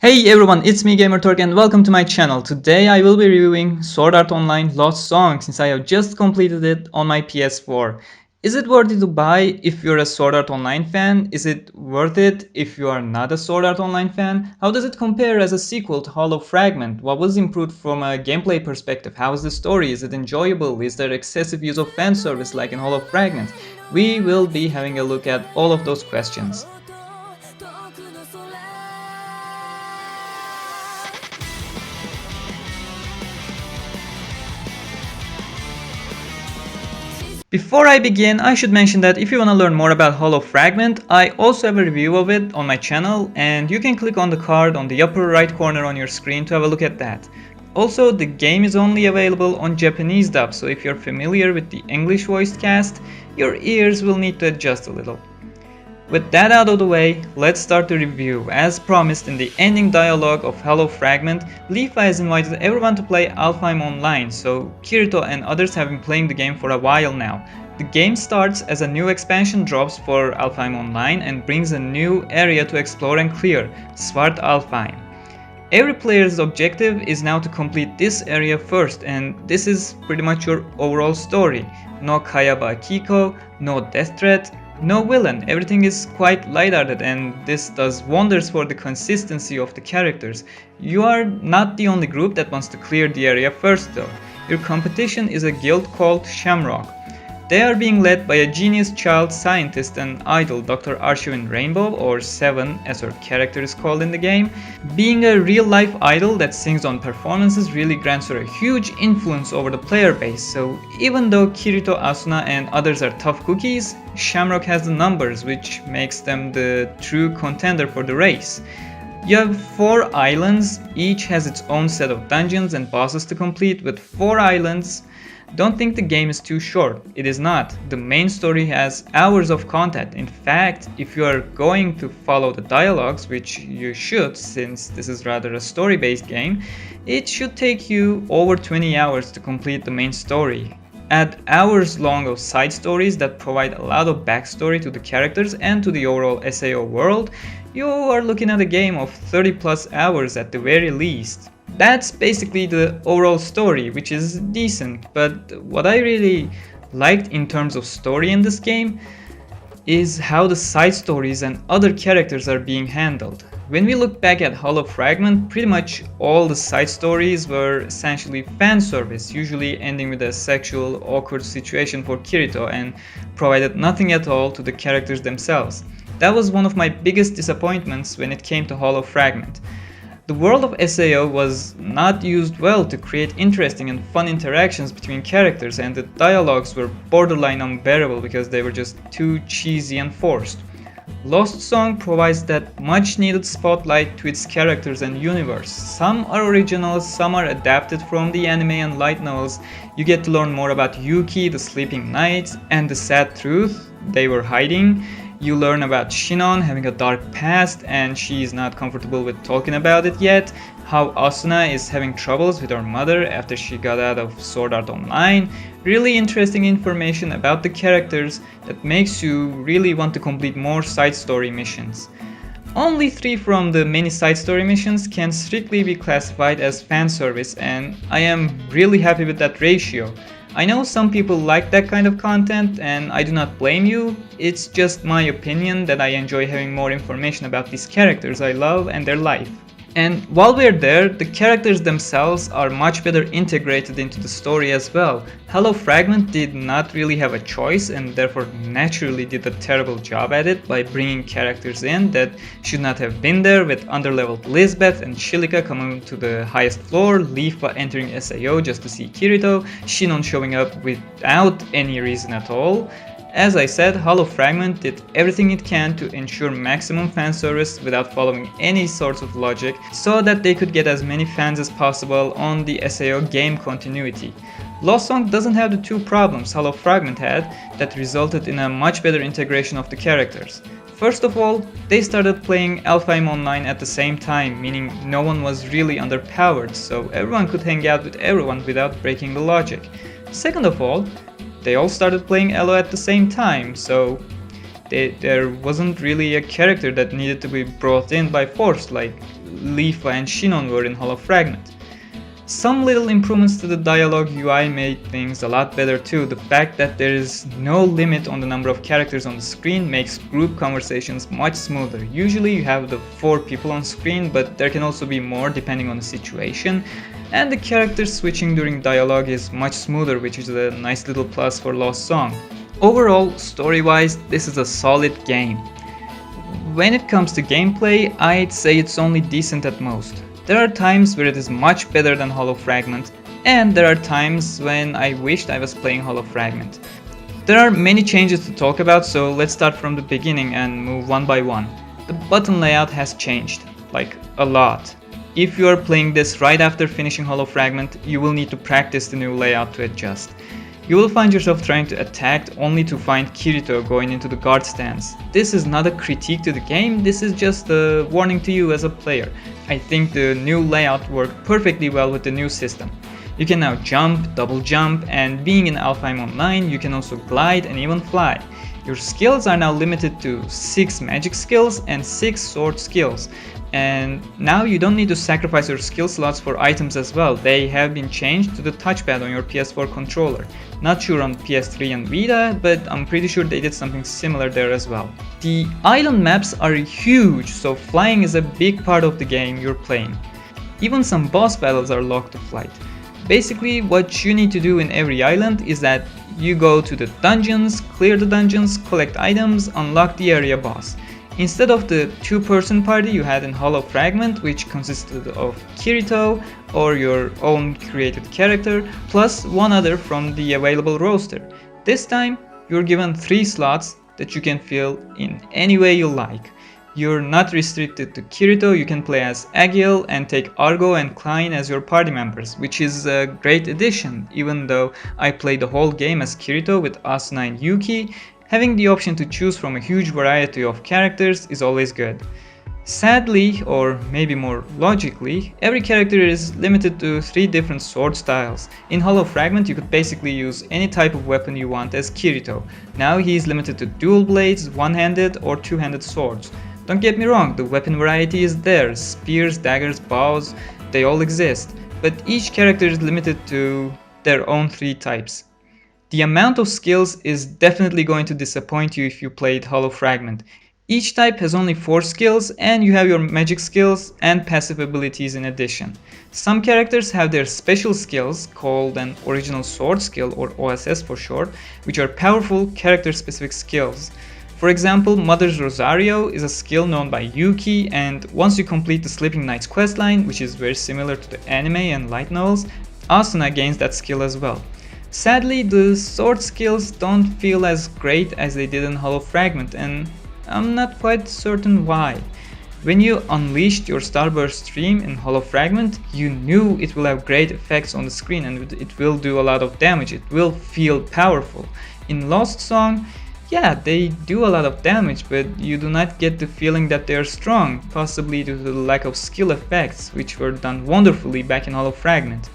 Hey everyone, it's me Gamerturk and welcome to my channel. Today I will be reviewing Sword Art Online Lost Song since I have just completed it on my PS4. Is it worthy to buy if you're a Sword Art Online fan? Is it worth it if you are not a Sword Art Online fan? How does it compare as a sequel to Hollow Fragment? What was improved from a gameplay perspective? How is the story? Is it enjoyable? Is there excessive use of fan service like in Hollow Fragment? We will be having a look at all of those questions. Before I begin, I should mention that if you want to learn more about Hollow Fragment, I also have a review of it on my channel and you can click on the card on the upper right corner on your screen to have a look at that. Also, the game is only available on Japanese dub, so if you're familiar with the English voiced cast, your ears will need to adjust a little. With that out of the way, let's start the review. As promised in the ending dialogue of Hollow Fragment, Leafa has invited everyone to play Alfheim Online, so Kirito and others have been playing the game for a while now. The game starts as a new expansion drops for Alfheim Online and brings a new area to explore and clear, Swart Alfheim. Every player's objective is now to complete this area first, and this is pretty much your overall story. No Kayaba Kiko, no death threat, no villain. Everything is quite lighthearted and this does wonders for the consistency of the characters. You are not the only group that wants to clear the area first though. Your competition is a guild called Shamrock. They are being led by a genius child scientist and idol, Dr. Archivin Rainbow, or Seven as her character is called in the game. Being a real life idol that sings on performances really grants her a huge influence over the player base, so even though Kirito, Asuna and others are tough cookies, Shamrock has the numbers which makes them the true contender for the race. You have 4 islands, each has its own set of dungeons and bosses to complete. With 4 islands, don't think the game is too short, it is not. The main story has hours of content. In fact, if you are going to follow the dialogues, which you should since this is rather a story based game, it should take you over 20 hours to complete the main story. Add hours long of side stories that provide a lot of backstory to the characters and to the overall SAO world, you are looking at a game of 30 plus hours at the very least. That's basically the overall story, which is decent, but what I really liked in terms of story in this game is how the side stories and other characters are being handled. When we look back at Hollow Fragment, pretty much all the side stories were essentially fan service, usually ending with a sexual awkward situation for Kirito and provided nothing at all to the characters themselves. That was one of my biggest disappointments when it came to Hollow Fragment. The world of SAO was not used well to create interesting and fun interactions between characters, and the dialogues were borderline unbearable because they were just too cheesy and forced. Lost Song provides that much needed spotlight to its characters and universe. Some are original, some are adapted from the anime and light novels. You get to learn more about Yuki, the sleeping knight, and the sad truth they were hiding. You learn about Shinon having a dark past and she is not comfortable with talking about it yet, how Asuna is having troubles with her mother after she got out of Sword Art Online. Really interesting information about the characters that makes you really want to complete more side story missions. Only 3 from the many side story missions can strictly be classified as fan service, and I am really happy with that ratio. I know some people like that kind of content and I do not blame you, it's just my opinion that I enjoy having more information about these characters I love and their life. And while we're there, the characters themselves are much better integrated into the story as well. Hollow Fragment did not really have a choice and therefore naturally did a terrible job at it by bringing characters in that should not have been there, with underleveled Lisbeth and Shilika coming to the highest floor, Leafa entering SAO just to see Kirito, Shinon showing up without any reason at all. As I said, Hollow Fragment did everything it can to ensure maximum fan service without following any sorts of logic, so that they could get as many fans as possible on the SAO game continuity. Lost Song doesn't have the 2 problems Hollow Fragment had that resulted in a much better integration of the characters. First of all, they started playing Alfheim Online at the same time, meaning no one was really underpowered, so everyone could hang out with everyone without breaking the logic. Second of all, they all started playing Elo at the same time, so there wasn't really a character that needed to be brought in by force like Leafa and Shinon were in Hollow Fragment. Some little improvements to the dialogue UI made things a lot better too. The fact that there is no limit on the number of characters on the screen makes group conversations much smoother. Usually you have the 4 people on screen, but there can also be more depending on the situation. And the character switching during dialogue is much smoother, which is a nice little plus for Lost Song. Overall, story-wise, this is a solid game. When it comes to gameplay, I'd say it's only decent at most. There are times where it is much better than Hollow Fragment, and there are times when I wished I was playing Hollow Fragment. There are many changes to talk about, so let's start from the beginning and move one by one. The button layout has changed, like a lot. If you are playing this right after finishing Hollow Fragment, you will need to practice the new layout to adjust. You will find yourself trying to attack only to find Kirito going into the guard stance. This is not a critique to the game, this is just a warning to you as a player. I think the new layout worked perfectly well with the new system. You can now jump, double jump, and being in Alfheim Online, you can also glide and even fly. Your skills are now limited to 6 magic skills and 6 sword skills. And now you don't need to sacrifice your skill slots for items as well. They have been changed to the touchpad on your PS4 controller. Not sure on PS3 and Vita, but I'm pretty sure they did something similar there as well. The island maps are huge, so flying is a big part of the game you're playing. Even some boss battles are locked to flight. Basically, what you need to do in every island is that you go to the dungeons, clear the dungeons, collect items, unlock the area boss. Instead of the 2-person party you had in Hollow Fragment, which consisted of Kirito or your own created character, plus one other from the available roster. This time, you're given 3 slots that you can fill in any way you like. You're not restricted to Kirito, you can play as Agiel and take Argo and Klein as your party members, which is a great addition. Even though I played the whole game as Kirito with Asuna and Yuki, having the option to choose from a huge variety of characters is always good. Sadly, or maybe more logically, every character is limited to 3 different sword styles. In Hollow Fragment you could basically use any type of weapon you want as Kirito. Now he is limited to dual blades, one-handed or two-handed swords. Don't get me wrong, the weapon variety is there, spears, daggers, bows, they all exist, but each character is limited to their own 3 types. The amount of skills is definitely going to disappoint you if you played Hollow Fragment. Each type has only 4 skills and you have your magic skills and passive abilities in addition. Some characters have their special skills, called an original sword skill or OSS for short, which are powerful character specific skills. For example, Mother's Rosario is a skill known by Yuki, and once you complete the Sleeping Knights questline, which is very similar to the anime and light novels, Asuna gains that skill as well. Sadly, the sword skills don't feel as great as they did in Hollow Fragment, and I'm not quite certain why. When you unleashed your Starburst stream in Hollow Fragment, you knew it will have great effects on the screen and it will do a lot of damage, it will feel powerful. In Lost Song, yeah, they do a lot of damage, but you do not get the feeling that they are strong, possibly due to the lack of skill effects, which were done wonderfully back in Hollow Fragment.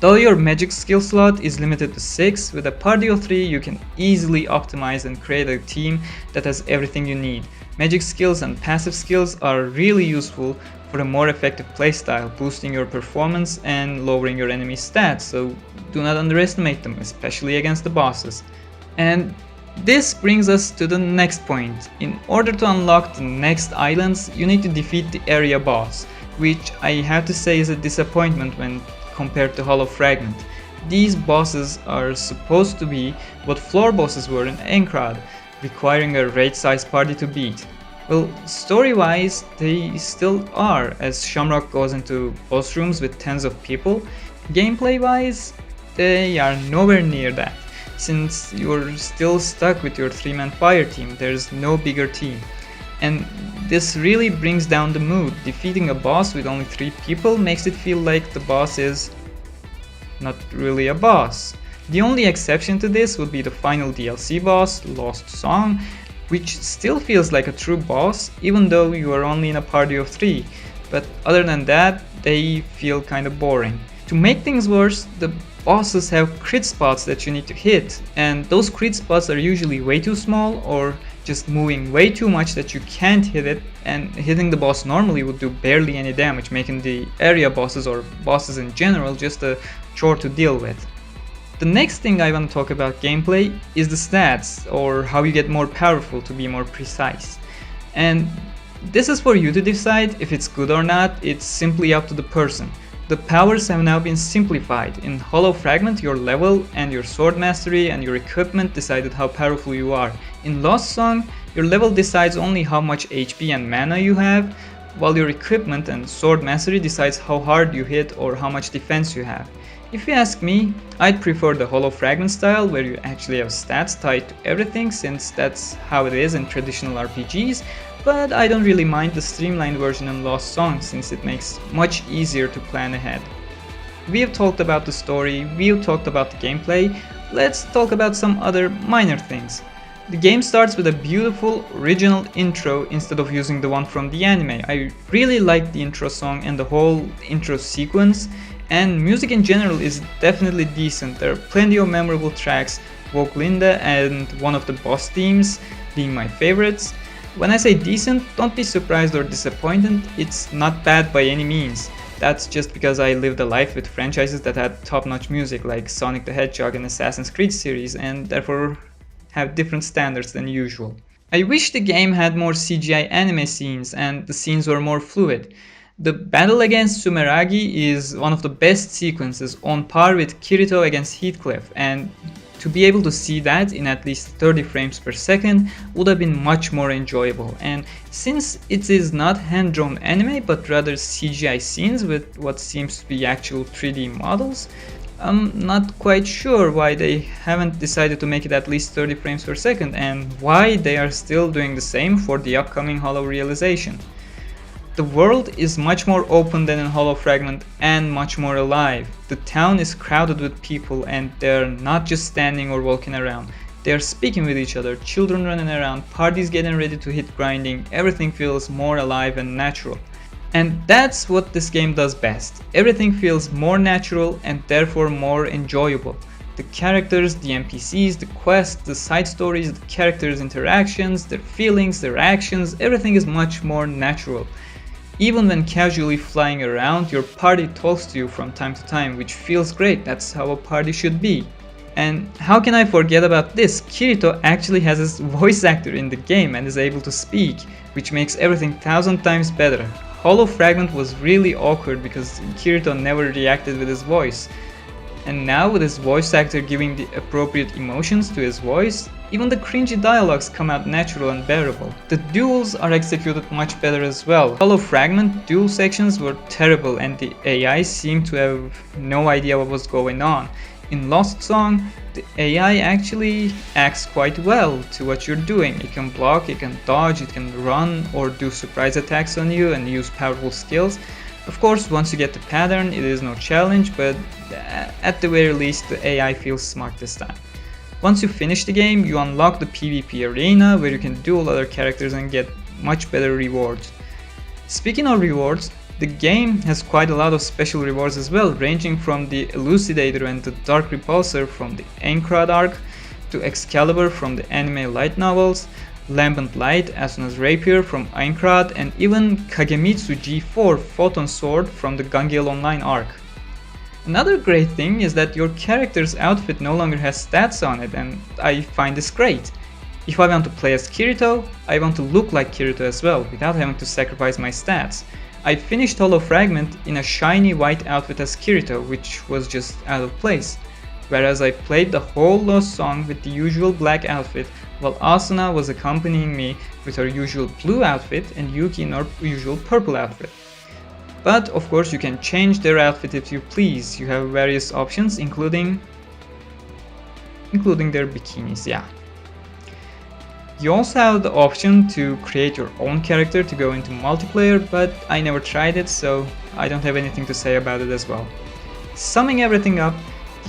Though your magic skill slot is limited to 6, with a party of 3 you can easily optimize and create a team that has everything you need. Magic skills and passive skills are really useful for a more effective playstyle, boosting your performance and lowering your enemy stats, so do not underestimate them, especially against the bosses. And this brings us to the next point. In order to unlock the next islands, you need to defeat the area boss, which I have to say is a disappointment when compared to Hollow Fragment. These bosses are supposed to be what floor bosses were in Enkrad, requiring a raid-sized party to beat. Well, story-wise, they still are, as Shamrock goes into boss rooms with tens of people. Gameplay-wise, they are nowhere near that, since you're still stuck with your 3-man fire team, there's no bigger team. And this really brings down the mood. Defeating a boss with only 3 people makes it feel like the boss is not really a boss. The only exception to this would be the final DLC boss, Lost Song, which still feels like a true boss even though you are only in a party of 3, but other than that, they feel kinda boring. To make things worse, the bosses have crit spots that you need to hit, and those crit spots are usually way too small, or just moving way too much that you can't hit it, and hitting the boss normally would do barely any damage, making the area bosses or bosses in general just a chore to deal with. The next thing I want to talk about gameplay is the stats, or how you get more powerful to be more precise. And this is for you to decide if it's good or not. It's simply up to the person. The powers have now been simplified. In Hollow Fragment, your level and your sword mastery and your equipment decided how powerful you are. In Lost Song, your level decides only how much HP and mana you have, while your equipment and sword mastery decides how hard you hit or how much defense you have. If you ask me, I'd prefer the Hollow Fragment style, where you actually have stats tied to everything, since that's how it is in traditional RPGs, but I don't really mind the streamlined version in Lost Song, since it makes much easier to plan ahead. We have talked about the story, we have talked about the gameplay, let's talk about some other minor things. The game starts with a beautiful original intro instead of using the one from the anime. I really like the intro song and the whole intro sequence, and music in general is definitely decent. There are plenty of memorable tracks, Vogelinda and one of the boss themes being my favorites. When I say decent, don't be surprised or disappointed, it's not bad by any means. That's just because I lived a life with franchises that had top-notch music like Sonic the Hedgehog and Assassin's Creed series, and therefore have different standards than usual. I wish the game had more CGI anime scenes and the scenes were more fluid. The battle against Sumeragi is one of the best sequences, on par with Kirito against Heathcliff, and to be able to see that in at least 30 frames per second would have been much more enjoyable. And since it is not hand-drawn anime but rather CGI scenes with what seems to be actual 3D models, I'm not quite sure why they haven't decided to make it at least 30 frames per second, and why they are still doing the same for the upcoming Hollow Realization. The world is much more open than in Hollow Fragment and much more alive. The town is crowded with people, and they're not just standing or walking around. They're speaking with each other, children running around, parties getting ready to hit grinding. Everything feels more alive and natural. And that's what this game does best. Everything feels more natural and therefore more enjoyable. The characters, the NPCs, the quests, the side stories, the characters' interactions, their feelings, their actions, everything is much more natural. Even when casually flying around, your party talks to you from time to time, which feels great. That's how a party should be. And how can I forget about this? Kirito actually has his voice actor in the game and is able to speak, which makes everything 1,000 times better. Hollow Fragment was really awkward because Kirito never reacted with his voice. And now with his voice actor giving the appropriate emotions to his voice, even the cringy dialogues come out natural and bearable. The duels are executed much better as well. Hollow Fragment duel sections were terrible and the AI seemed to have no idea what was going on. In Lost Song, the AI actually acts quite well to what you're doing. It can block, it can dodge, it can run or do surprise attacks on you and use powerful skills. Of course, once you get the pattern, it is no challenge, but at the very least, the AI feels smart this time. Once you finish the game, you unlock the PvP arena where you can duel other characters and get much better rewards. Speaking of rewards, the game has quite a lot of special rewards as well, ranging from the Elucidator and the Dark Repulsor from the Aincrad arc, to Excalibur from the anime light novels, Lambent Light, Asuna's Rapier from Aincrad, and even Kagemitsu G4 Photon Sword from the Gangale Online arc. Another great thing is that your character's outfit no longer has stats on it, and I find this great. If I want to play as Kirito, I want to look like Kirito as well, without having to sacrifice my stats. I finished Hollow Fragment in a shiny white outfit as Kirito, which was just out of place, whereas I played the whole Lost Song with the usual black outfit, while Asuna was accompanying me with her usual blue outfit and Yuki in her usual purple outfit. But of course you can change their outfit if you please. You have various options including their bikinis, yeah. You also have the option to create your own character to go into multiplayer, but I never tried it, so I don't have anything to say about it as well. Summing everything up,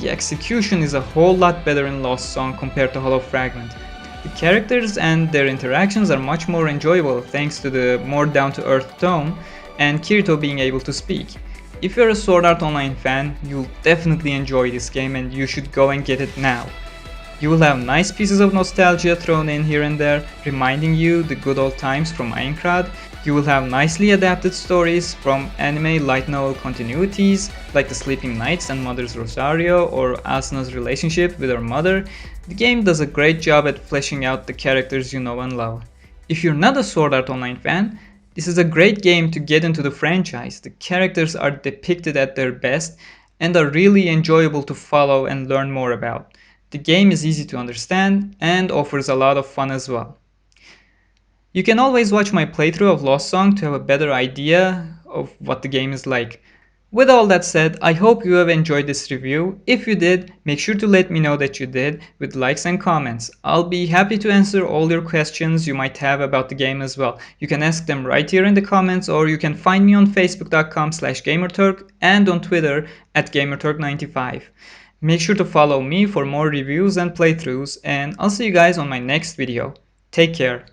the execution is a whole lot better in Lost Song compared to Hollow Fragment. The characters and their interactions are much more enjoyable thanks to the more down-to-earth tone and Kirito being able to speak. If you're a Sword Art Online fan, you'll definitely enjoy this game and you should go and get it now. You will have nice pieces of nostalgia thrown in here and there, reminding you the good old times from Minecraft. You will have nicely adapted stories from anime light novel continuities, like the Sleeping Knights and Mother's Rosario, or Asuna's relationship with her mother. The game does a great job at fleshing out the characters you know and love. If you're not a Sword Art Online fan, this is a great game to get into the franchise. The characters are depicted at their best and are really enjoyable to follow and learn more about. The game is easy to understand and offers a lot of fun as well. You can always watch my playthrough of Lost Song to have a better idea of what the game is like. With all that said, I hope you have enjoyed this review. If you did, make sure to let me know that you did with likes and comments. I'll be happy to answer all your questions you might have about the game as well. You can ask them right here in the comments, or you can find me on facebook.com/Gamerturk and on Twitter at Gamerturk95. Make sure to follow me for more reviews and playthroughs, and I'll see you guys on my next video. Take care.